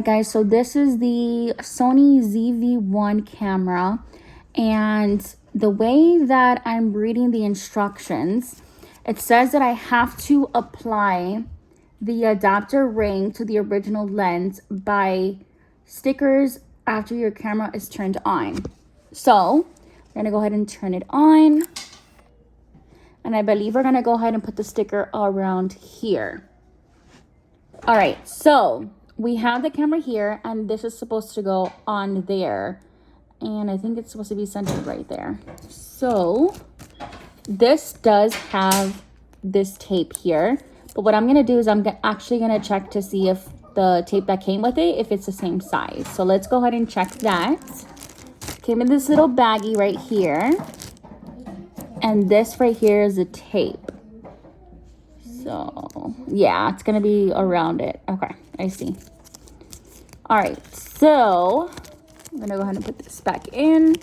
right, guys, so this is the Sony ZV1 camera, and the way that I'm reading the instructions, it says that I have to apply the adapter ring to the original lens by stickers after your camera is turned on. So we're gonna go ahead and turn it on, and I believe we're gonna go ahead and put the sticker around here. All right, so we have the camera here, and this is supposed to go on there, and I think it's supposed to be centered right there. So this does have this tape here, but what I'm gonna do is I'm actually gonna check to see if the tape that came with it, if it's the same size. So let's go ahead and check that. Came in this little baggie right here, and this right here is a tape. So yeah, it's gonna be around it. Okay, I see. All right, so I'm gonna go ahead and put this back in.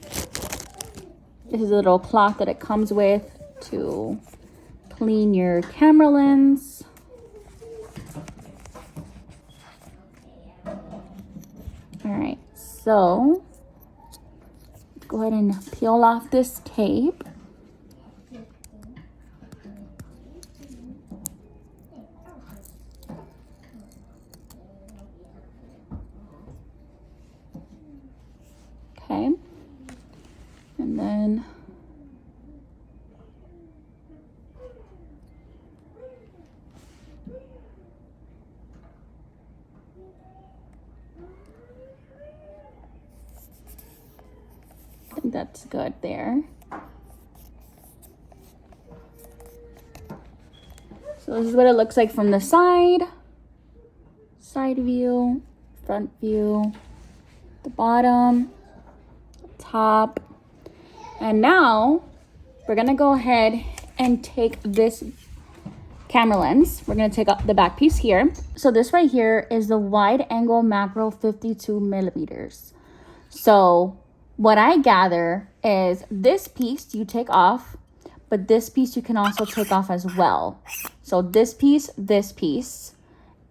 This is a little cloth that it comes with to clean your camera lens. All right, so go ahead and peel off this tape. Okay, and then I think that's good there. So this is what it looks like from the side view, front view, the bottom, top. And now we're gonna go ahead and take this camera lens. We're gonna take out the back piece here. So this right here is the wide angle macro 52 millimeters. So what I gather is this piece you take off, but this piece you can also take off as well. So this piece,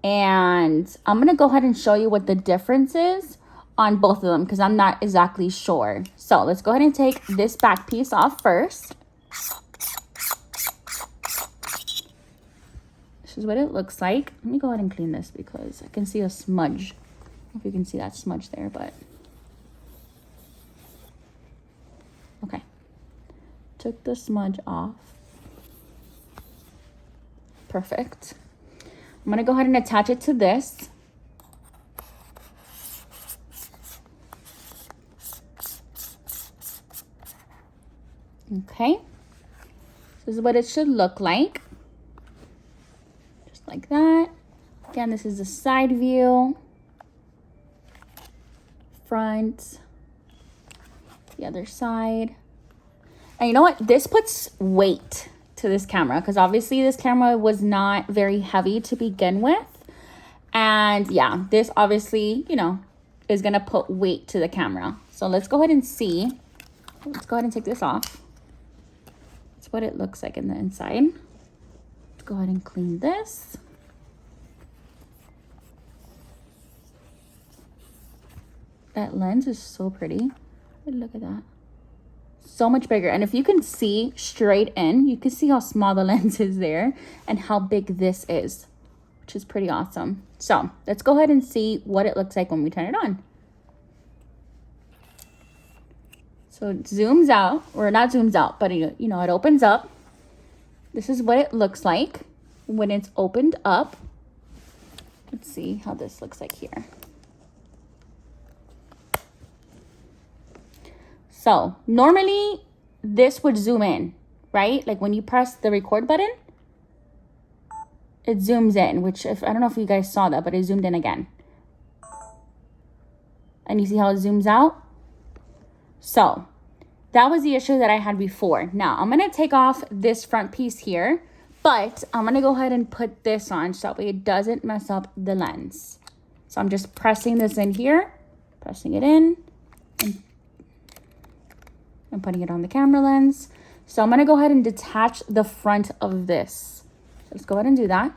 and I'm gonna go ahead and show you what the difference is on both of them because I'm not exactly sure. So let's go ahead and take this back piece off first. This is what it looks like. Let me go ahead and clean this because I can see a smudge. I don't know if you can see that smudge there, but okay. Took the smudge off. Perfect. I'm gonna go ahead and attach it to this. Okay, this is what it should look like. Just like that. Again, this is the side view, front, the other side. And you know what? This puts weight to this camera because obviously this camera was not very heavy to begin with. And yeah, this obviously, you know, is gonna put weight to the camera. So let's go ahead and see. Let's go ahead and take this off. That's what it looks like in the inside. Let's go ahead and clean this. That lens is so pretty. Look at that. So much bigger. And if you can see straight in, you can see how small the lens is there and how big this is, which is pretty awesome. So let's go ahead and see what it looks like when we turn it on. So it zooms out, or not zooms out, but you know, it opens up. This is what it looks like when it's opened up. Let's see how this looks like here. So normally this would zoom in, right? Like when you press the record button, it zooms in, which I don't know if you guys saw that, but it zoomed in again. And you see how it zooms out? So that was the issue that I had before. Now I'm gonna take off this front piece here, but I'm gonna go ahead and put this on so that way it doesn't mess up the lens. So I'm just pressing this in here, pressing it in, and putting it on the camera lens. So I'm gonna go ahead and detach the front of this. Let's go ahead and do that.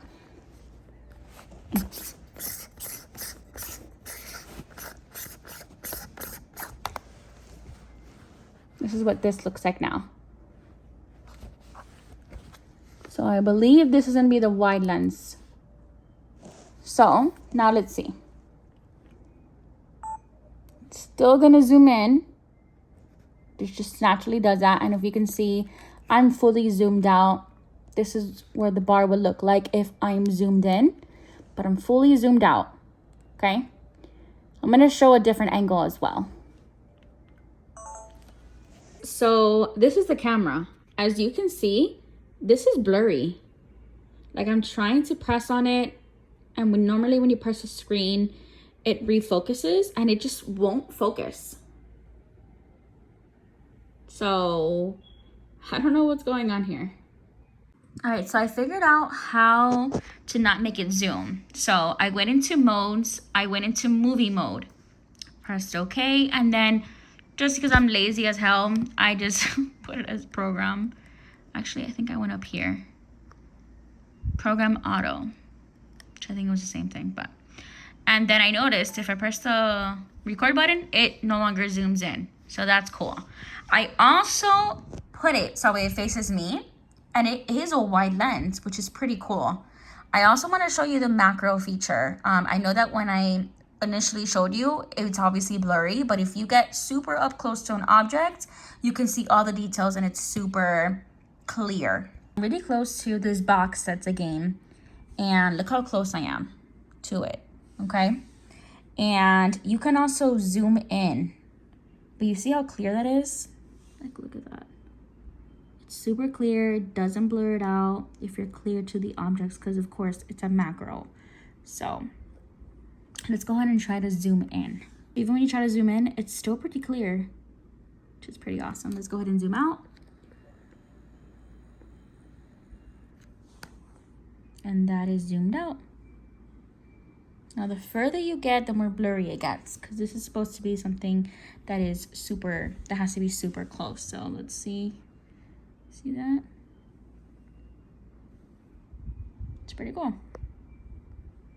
This is what this looks like now. So I believe this is gonna be the wide lens. So now let's see. Still gonna zoom in. This just naturally does that. And if you can see, I'm fully zoomed out. This is where the bar would look like if I'm zoomed in, but I'm fully zoomed out, okay? I'm gonna show a different angle as well. So this is the camera. As you can see, this is blurry. Like I'm trying to press on it, and normally when you press the screen, it refocuses and it just won't focus. So I don't know what's going on here. All right, so I figured out how to not make it zoom. So I went into modes, I went into movie mode, pressed okay, and then just because I'm lazy as hell, I just put it as program. Actually, I think I went up here. Program auto, which I think it was the same thing, but. And then I noticed if I press the record button, it no longer zooms in. So that's cool. I also put it so it faces me, and it is a wide lens, which is pretty cool. I also want to show you the macro feature. I know that when I initially showed you, it's obviously blurry, but if you get super up close to an object, you can see all the details and it's super clear. I'm really close to this box that's a game, and look how close I am to it, okay? And you can also zoom in, but you see how clear that is? Like, look at that. It's super clear, it doesn't blur it out if you're clear to the objects, because of course it's a macro. So let's go ahead and try to zoom in. Even when you try to zoom in, it's still pretty clear, which is pretty awesome. Let's go ahead and zoom out. And that is zoomed out. Now, the further you get, the more blurry it gets, because this is supposed to be something that is super, that has to be super close. So let's see. See that? It's pretty cool.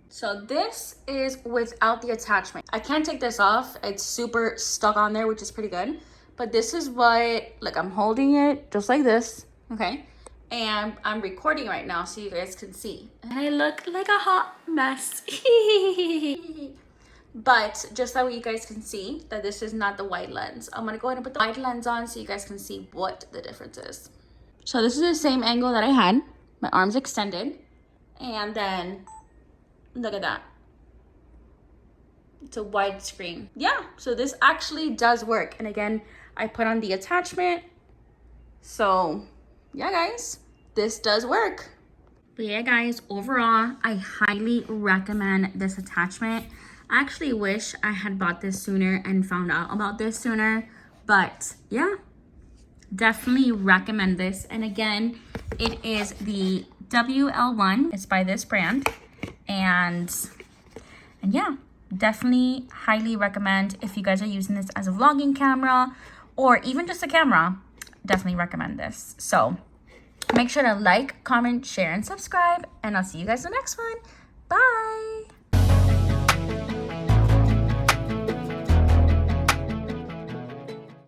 So this is without the attachment. I can't take this off. It's super stuck on there, which is pretty good. But this is what, like, I'm holding it just like this, okay? And I'm recording right now so you guys can see. And I look like a hot mess. But just so you guys can see that this is not the wide lens. I'm gonna go ahead and put the wide lens on so you guys can see what the difference is. So this is the same angle that I had. My arms extended. And then, look at that. It's a wide screen. Yeah, so this actually does work. And again, I put on the attachment. So yeah, guys, this does work. But yeah, guys, overall, I highly recommend this attachment. I actually wish I had bought this sooner and found out about this sooner. But yeah, definitely recommend this. And again, it is the WL-1. It's by this brand. And yeah, definitely highly recommend if you guys are using this as a vlogging camera or even just a camera. Definitely recommend this. So make sure to like, comment, share, and subscribe, and I'll see you guys in the next one. Bye.